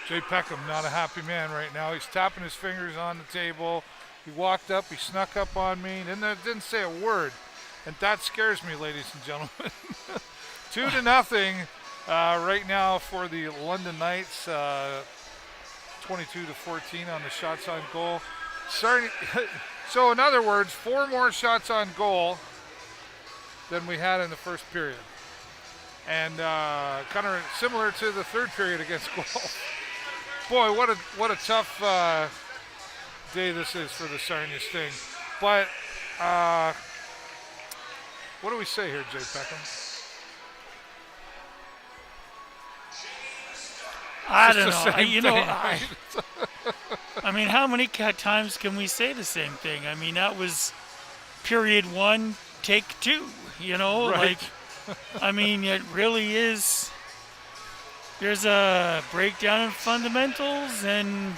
Jay Peckham, not a happy man right now. He's tapping his fingers on the table. He walked up, he snuck up on me, and didn't say a word. And that scares me, ladies and gentlemen. 2-0 right now for the London Knights. 22-14 on the shots on goal. So in other words, 4 more shots on goal than we had in the first period. And kind of similar to the third period against goal. Boy, what a tough day this is for the Sarnia Sting. But what do we say here, Jay Peckham? I don't know. You know, I mean, how many times can we say the same thing? I mean, that was period 1, take 2. You know, right. I mean, it really is. There's a breakdown in fundamentals, and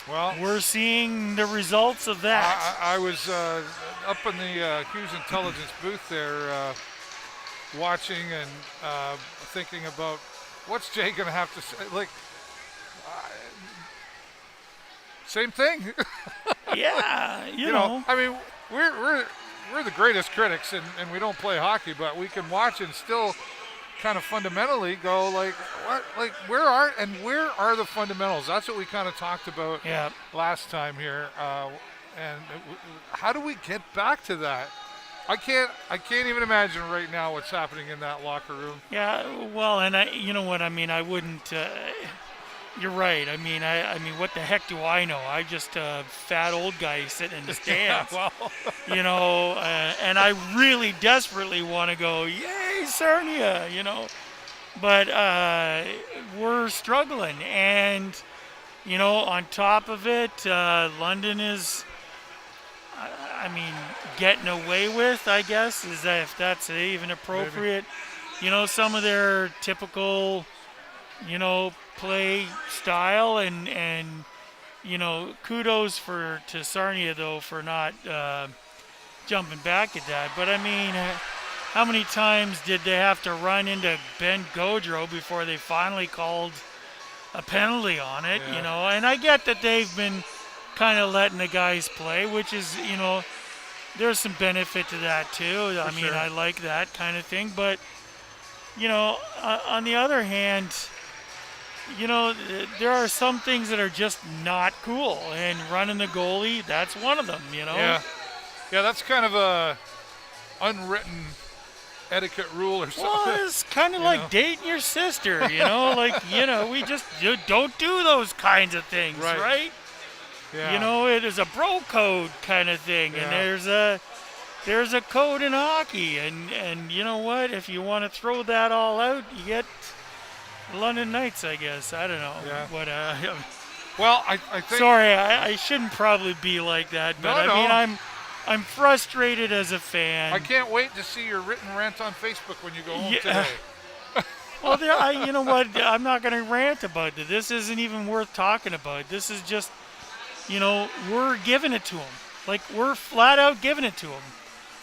we're seeing the results of that. I was up in the Hughes Intelligence booth there watching and thinking about what's Jay going to have to say. Like, same thing. Yeah, you know. I mean, we're the greatest critics, and we don't play hockey, but we can watch and still kind of fundamentally go like, what, like where are the fundamentals? That's what we kind of talked about last time here, and how do we get back to that? I can't even imagine right now what's happening in that locker room. Yeah, well, and you know what I mean. I wouldn't. You're right. I mean, what the heck do I know? I'm just a fat old guy sitting in the stands. Well. You know, and I really desperately want to go, yay, Sarnia, you know. But we're struggling. And, you know, on top of it, London is, I mean, getting away with, I guess, is that if that's even appropriate. Maybe. You know, some of their typical, you know, play style and you know, kudos to Sarnia though for not jumping back at that. But I mean, how many times did they have to run into Ben Gaudreau before they finally called a penalty on it? You know, and I get that they've been kind of letting the guys play, which is, you know, there's some benefit to that too. I mean, I like that kind of thing, but you know, on the other hand, you know, there are some things that are just not cool, and running the goalie, that's one of them, you know? Yeah, that's kind of a unwritten etiquette rule or something. Well, it's kind of like dating your sister, you know? Like, you know, you don't do those kinds of things, right? Yeah. You know, it is a bro code kind of thing, and there's a code in hockey, and you know what? If you want to throw that all out, you get London Knights, I guess. I don't know. Yeah. What, well, I think. Sorry, I shouldn't probably be like that, but I mean, I'm frustrated as a fan. I can't wait to see your written rant on Facebook when you go home today. Well, you know what? I'm not going to rant about it. This isn't even worth talking about. This is just, you know, we're giving it to them. Like, we're flat out giving it to them.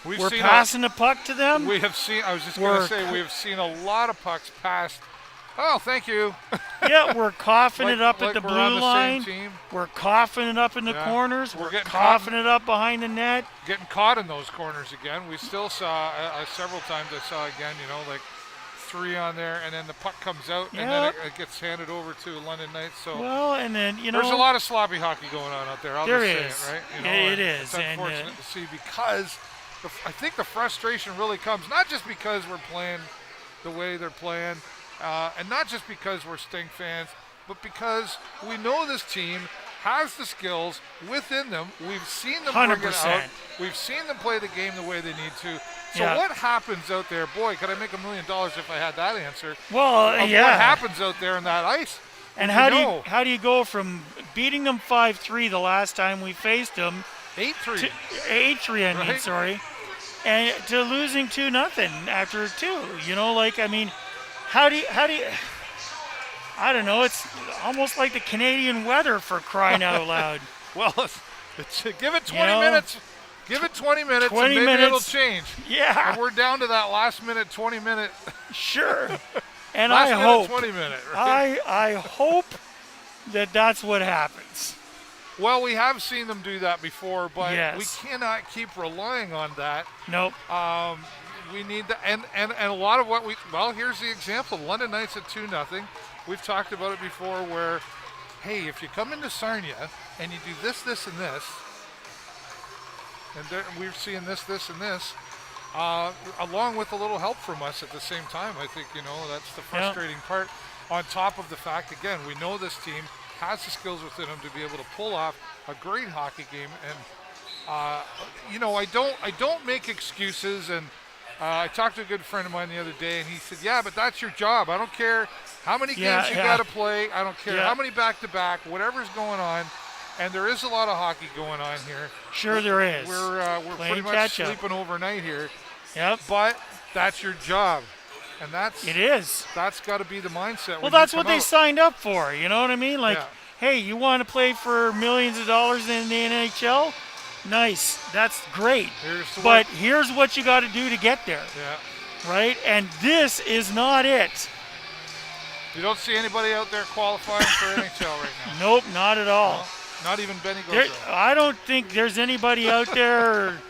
We're passing the puck to them. We have seen. I was just going to say we have seen a lot of pucks passed. Oh, thank you. Yeah, we're coughing it up at the we're blue on the line. same team. We're coughing it up in the corners. We're coughing it up behind the net. Getting caught in those corners again. We still saw several times. I saw again, you know, like 3 on there, and then the puck comes out, and then it gets handed over to London Knights. So and then you know, there's a lot of sloppy hockey going on out there. I'll just say it, right? You know, it is. It's unfortunate to see because I think the frustration really comes not just because we're playing the way they're playing. And not just because we're Sting fans, but because we know this team has the skills within them. We've seen them 100%. bring it out. We've seen them play the game the way they need to. So what happens out there? Boy, could I make $1 million if I had that answer. Well, What happens out there on that ice? And how do you go from beating them 5-3 the last time we faced them 8-3. 8-3, I mean, sorry. And to losing 2-0 after 2. You know, like, I mean, how do you, I don't know, it's almost like the Canadian weather for crying out loud. Well, give it 20 minutes. Give it 20 minutes 20 and maybe minutes. it'll change. Yeah. And we're down to that last minute, 20 minute. Sure. And last I minute, hope. 20 minute, right? I hope that's what happens. Well, we have seen them do that before, but Yes. we cannot keep relying on that. Nope. We need that, and a lot of what here's the example. London Knights at 2-0. We've talked about it before where, hey, if you come into Sarnia and you do this, this, and this, and we're seeing this, and this, along with a little help from us at the same time. I think, that's the frustrating part. On top of the fact, again, we know this team has the skills within them to be able to pull off a great hockey game. And, I don't make excuses. And I talked to a good friend of mine the other day, and he said, yeah, but that's your job. I don't care how many games you got to play. I don't care how many back-to-back, whatever's going on. And there is a lot of hockey going on here. Sure there is. We're pretty much sleeping overnight here. Yep. But that's your job. And it is. That's got to be the mindset. Well, that's what they signed up for. You know what I mean? Like, hey, you want to play for millions of dollars in the NHL? Nice. That's great. Here's what you got to do to get there. Yeah. Right? And this is not it. You don't see anybody out there qualifying for NHL right now? Nope, not at all. No, not even Benny Gaudreau. I don't think there's anybody out there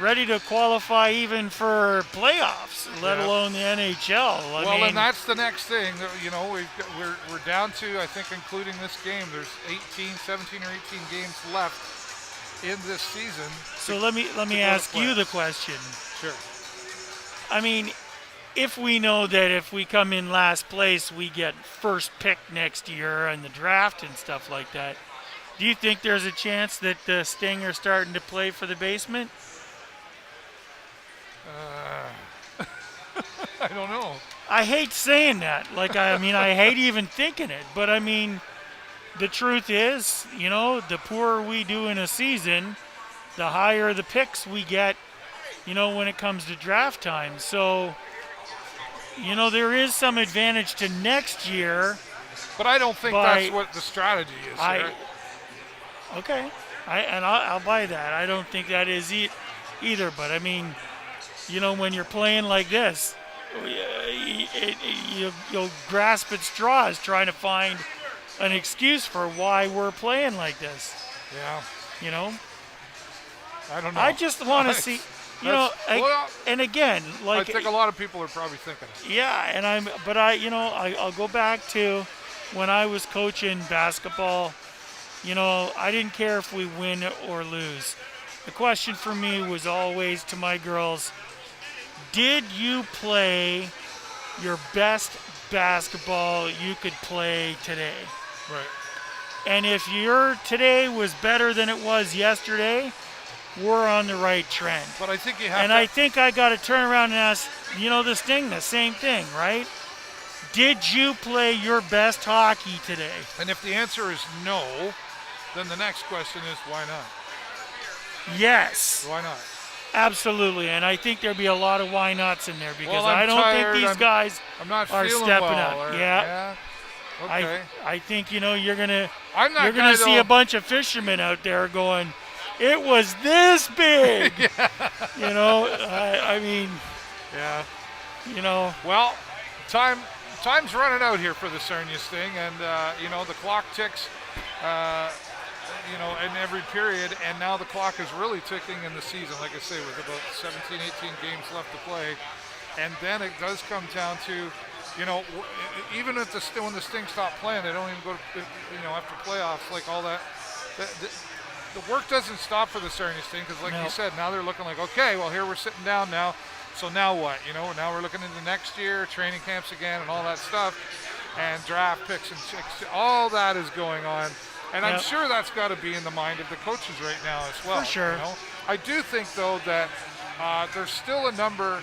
ready to qualify even for playoffs, let alone the NHL. I mean, and that's the next thing. We're down to, I think, including this game, there's 17 or 18 games left in this season. So let me ask you the question. Sure. I mean, if we know that if we come in last place, we get first pick next year in the draft and stuff like that, do you think there's a chance that the Sting are starting to play for the basement? I don't know. I hate saying that. I hate even thinking it. But, the truth is, the poorer we do in a season, the higher the picks we get, when it comes to draft time. So, there is some advantage to next year. But I don't think that's what the strategy is. Okay. I'll buy that. I don't think that is either. But, when you're playing like this, you'll grasp at straws trying to find an excuse for why we're playing like this. Yeah. I don't know. I just want to see, and again, I think a lot of people are probably thinking it. Yeah, I'll go back to when I was coaching basketball. I didn't care if we win or lose. The question for me was always to my girls, did you play your best basketball you could play today? Right. And if your today was better than it was yesterday, we're on the right trend. But I think you have I think I got to turn around and ask, the Sting, the same thing, right? Did you play your best hockey today? And if the answer is no, then the next question is why not? Yes. Why not? Absolutely, and I think there'll be a lot of why nots in there because I don't think these guys are stepping up. Yeah. Okay. I think you're gonna I'm see a bunch of fishermen out there going, it was this big. I mean. Yeah. Well, time's running out here for the Sarnia Sting, and the clock ticks. In every period, and now the clock is really ticking in the season, like I say, with about 17, 18 games left to play. And then it does come down to, even if when the Sting stop playing, they don't even go to, after playoffs, like all that. The work doesn't stop for the Sarnia Sting because, like you said, now they're looking like, okay, well, here we're sitting down now. So now what? Now we're looking into next year, training camps again, and all that stuff, and draft picks and all that is going on. And I'm sure that's got to be in the mind of the coaches right now as well. For sure. I do think, though, that there's still a number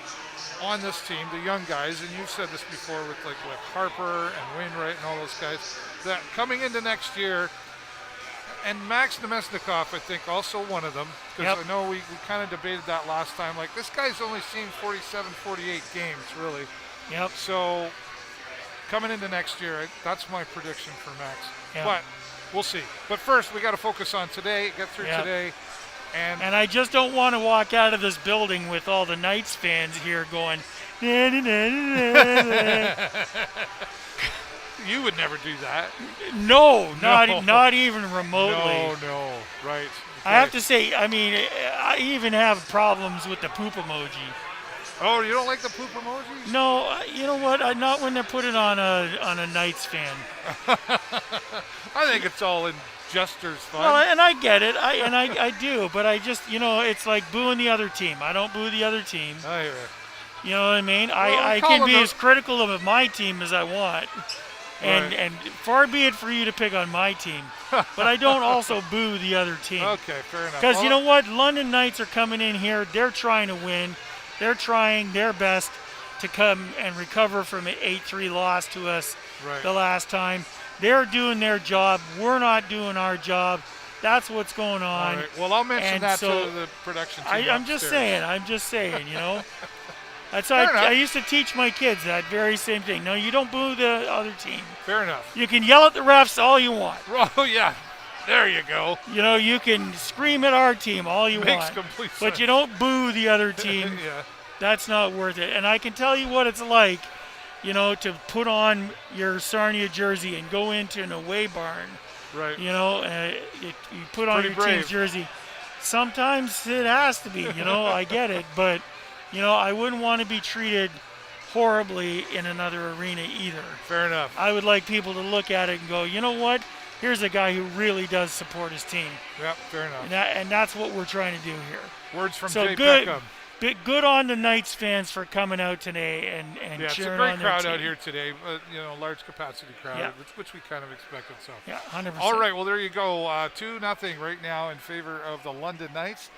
on this team, the young guys, and you've said this before with Harper and Wainwright and all those guys, that coming into next year, and Max Nemesnikov, I think, also one of them, because I know we kind of debated that last time. Like, this guy's only seen 47, 48 games, really. Yep. So, coming into next year, that's my prediction for Max. Yep. But we'll see. But first, we got to focus on today, get through today. And I just don't want to walk out of this building with all the Knights fans here going, nah, nah, nah, nah, nah. You would never do that. No, not No. not even remotely. No, right. I have to say, I mean, I even have problems with the poop emoji. Oh, you don't like the poop emoji? No, you know what? Not when they put it on a Knights fan. I think it's all in jester's fun. Well, and I get it, I do, but I just, it's like booing the other team. I don't boo the other team. I hear it. You know what I mean? Well, I call can them be the- as critical of my team as I want. Right. And far be it for you to pick on my team. But I don't also boo the other team. Okay, fair enough. Because Well, you know what? London Knights are coming in here. They're trying to win. They're trying their best to come and recover from an 8-3 loss to us Right. the last time. They're doing their job. We're not doing our job. That's what's going All on. right. Well, I'll mention And that so, to the production team. I'm just upstairs. saying, That's Fair how enough. I used to teach my kids that very same thing. No, you don't boo the other team. Fair enough. You can yell at the refs all you want. Oh, yeah. There you go. You can scream at our team all you Makes want. complete But sense. you don't boo the other team. Yeah. That's not worth it. And I can tell you what it's like, to put on your Sarnia jersey and go into an away barn. Right. You put on Pretty your brave. team's jersey. Sometimes it has to be, I get it. But, I wouldn't want to be treated horribly in another arena either. Fair enough. I would like people to look at it and go, you know what? Here's a guy who really does support his team. Yep, fair enough. And that's what we're trying to do here. Words from So Jay good. Peckham. Good on the Knights fans for coming out today and Yeah, it's a cheering great on their crowd team. out here today. Large capacity crowd, Yeah. which we kind of expected. So. Yeah, 100%. All right, well, there you go. 2-0 right now in favor of the London Knights.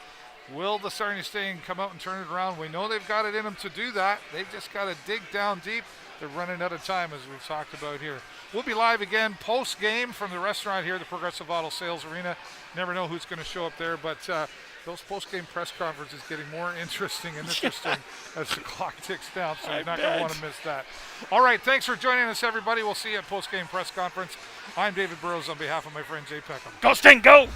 Will the Sarnia Sting come out and turn it around? We know they've got it in them to do that. They've just got to dig down deep. They're running out of time, as we've talked about here. We'll be live again post-game from the restaurant here at the Progressive Auto Sales Arena. Never know who's going to show up there, but those post-game press conferences getting more interesting and interesting as the clock ticks down, so you're not going to want to miss that. All right, thanks for joining us, everybody. We'll see you at post-game press conference. I'm David Burrows on behalf of my friend Jay Peckham. Go Sting, go!